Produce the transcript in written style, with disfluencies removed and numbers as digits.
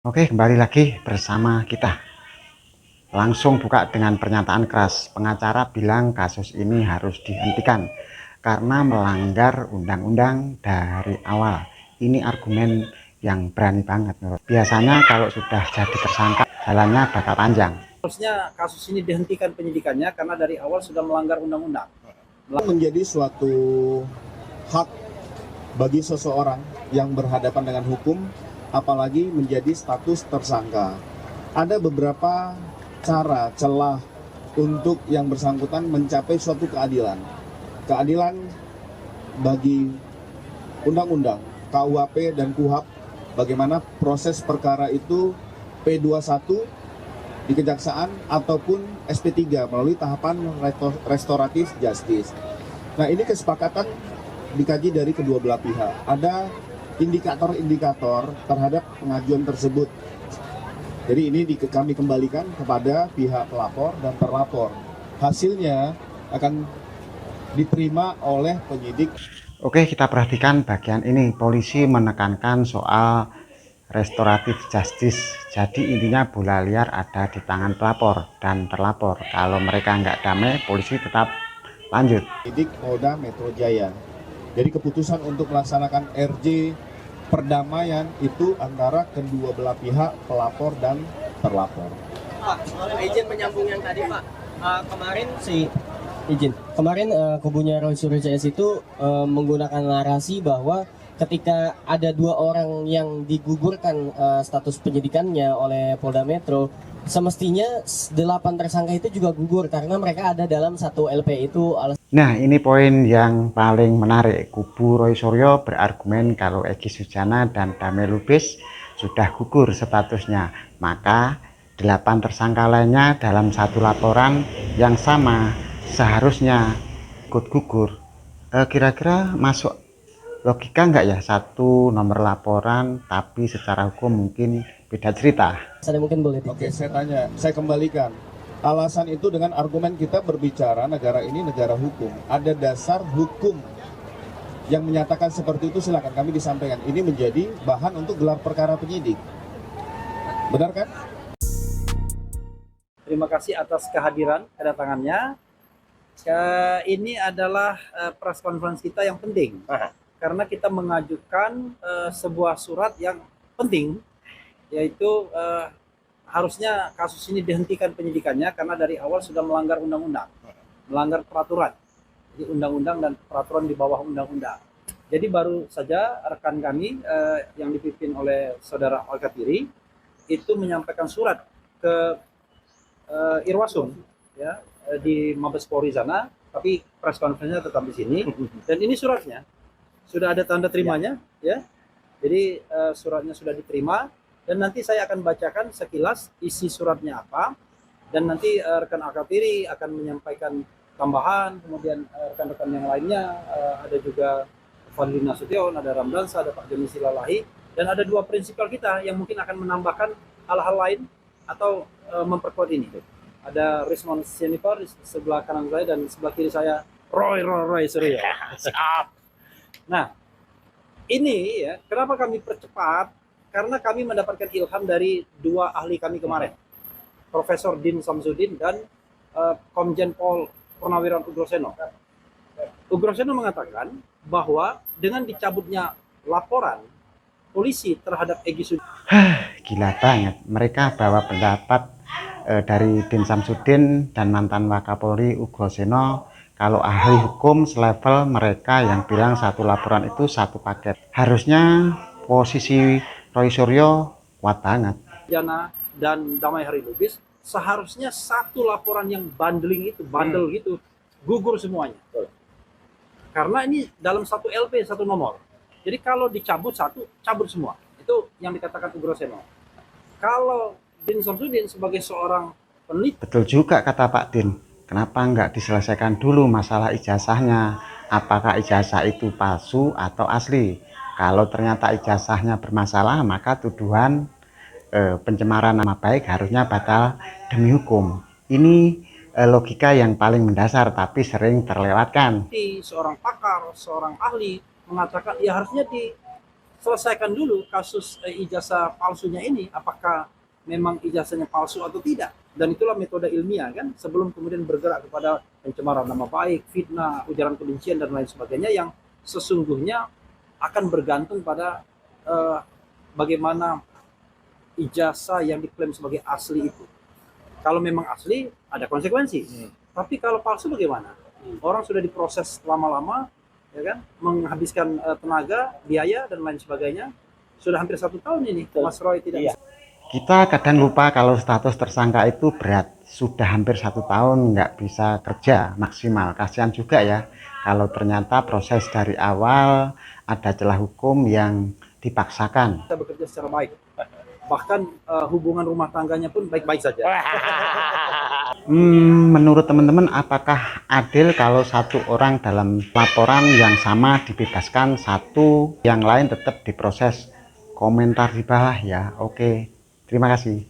Oke, kembali lagi bersama kita. Langsung buka dengan pernyataan keras. Pengacara bilang kasus ini harus dihentikan karena melanggar undang-undang dari awal. Ini argumen yang berani banget. Biasanya kalau sudah jadi tersangka, jalannya bakal panjang. Harusnya kasus ini dihentikan penyidikannya karena dari awal sudah melanggar undang-undang. Menjadi suatu hak bagi seseorang yang berhadapan dengan hukum, apalagi menjadi status tersangka. Ada beberapa cara, celah untuk yang bersangkutan mencapai suatu keadilan. Keadilan bagi undang-undang, KUHP dan KUHAP, bagaimana proses perkara itu P21 di kejaksaan ataupun SP3 melalui tahapan restoratif justice. Nah, ini kesepakatan dikaji dari kedua belah pihak. Ada indikator-indikator terhadap pengajuan tersebut. Jadi ini kami kembalikan kepada pihak pelapor dan terlapor. Hasilnya akan diterima oleh penyidik. Oke, kita perhatikan bagian ini. Polisi menekankan soal restoratif justice. Jadi intinya bola liar ada di tangan pelapor dan terlapor. Kalau mereka nggak damai, polisi tetap lanjut. Penyidik Polda Metro Jaya. Jadi keputusan untuk melaksanakan RJ perdamaian itu antara kedua belah pihak, pelapor dan terlapor. Pak, izin menyambung yang tadi Pak. Kemarin kubunya Roy Suryo CS itu menggunakan narasi bahwa ketika ada dua orang yang digugurkan status penyidikannya oleh Polda Metro, semestinya 8 tersangka itu juga gugur karena mereka ada dalam satu LP itu. Nah, ini poin yang paling menarik. Kubu Roy Suryo berargumen kalau Egy Sujana dan Damai Lubis sudah gugur statusnya, maka 8 tersangka lainnya dalam satu laporan yang sama seharusnya ikut gugur. Kira-kira masuk logika nggak ya? Satu nomor laporan tapi secara hukum mungkin beda cerita. Saya mungkin boleh. Oke, saya kembalikan. Alasan itu dengan argumen kita berbicara negara ini negara hukum. Ada dasar hukum yang menyatakan seperti itu, silakan kami disampaikan. Ini menjadi bahan untuk gelar perkara penyidik. Benar kan? Terima kasih atas kehadiran, kedatangannya. Ini adalah press conference kita yang penting. Karena kita mengajukan sebuah surat yang penting, yaitu harusnya kasus ini dihentikan penyidikannya karena dari awal sudah melanggar undang-undang, melanggar peraturan. Jadi undang-undang dan peraturan di bawah undang-undang. Jadi baru saja rekan kami yang dipimpin oleh Saudara Alkatiri itu menyampaikan surat ke Irwasum ya di Mabes Polri sana, tapi press conference-nya tetap di sini. Dan ini suratnya sudah ada tanda terimanya ya. Jadi suratnya sudah diterima. Dan nanti saya akan bacakan sekilas isi suratnya apa, dan nanti rekan Alkatiri akan menyampaikan tambahan, kemudian rekan-rekan yang lainnya, ada juga Fadli Nasution, ada Ramdansa, ada Pak Joni Silalahi, dan ada dua prinsipal kita yang mungkin akan menambahkan hal-hal lain atau memperkuat ini. Ada Rismon Sianipar di sebelah kanan saya, dan sebelah kiri saya Roy Suryo. Nah, ini ya, kenapa kami percepat? Karena kami mendapatkan ilham dari dua ahli kami kemarin, Profesor Din Samsudin dan Komjen Pol Purnawiran Ugroseno. Ugroseno mengatakan bahwa dengan dicabutnya laporan polisi terhadap Egy Sujana. Gila banget, mereka bawa pendapat dari Din Samsudin dan mantan Wakapolri Ugroseno. Kalau ahli hukum selevel mereka yang bilang satu laporan itu satu paket. Harusnya posisi Roy Suryo kuat banget. Jana dan Damai Hari Lubis seharusnya satu laporan yang bundling itu, bundle gitu, gugur semuanya. Karena ini dalam satu LP, satu nomor. Jadi kalau dicabut satu, cabut semua. Itu yang dikatakan Ugroseno. Kalau Din Samsudin sebagai seorang peneliti. Betul juga kata Pak Din. Kenapa nggak diselesaikan dulu masalah ijazahnya? Apakah ijazah itu palsu atau asli? Kalau ternyata ijazahnya bermasalah, maka tuduhan pencemaran nama baik harusnya batal demi hukum. Ini logika yang paling mendasar, tapi sering terlewatkan. Seorang pakar, seorang ahli mengatakan ya harusnya selesaikan dulu kasus ijazah palsunya ini, apakah memang ijazahnya palsu atau tidak. Dan itulah metode ilmiah kan, sebelum kemudian bergerak kepada pencemaran nama baik, fitnah, ujaran kebencian dan lain sebagainya, yang sesungguhnya akan bergantung pada bagaimana ijazah yang diklaim sebagai asli itu. Kalau memang asli, ada konsekuensi. Tapi kalau palsu bagaimana? Orang sudah diproses lama-lama, ya kan, menghabiskan tenaga, biaya dan lain sebagainya. Sudah hampir 1 tahun ini, Mas Roy tidak bisa. Kita kadang lupa kalau status tersangka itu berat. Sudah hampir 1 tahun nggak bisa kerja maksimal. Kasihan juga ya kalau ternyata proses dari awal ada celah hukum yang dipaksakan. Kita bekerja secara baik. Bahkan hubungan rumah tangganya pun baik-baik saja. Menurut teman-teman, apakah adil kalau satu orang dalam laporan yang sama dibebaskan, satu yang lain tetap diproses? Komentar di bawah ya. Oke, terima kasih.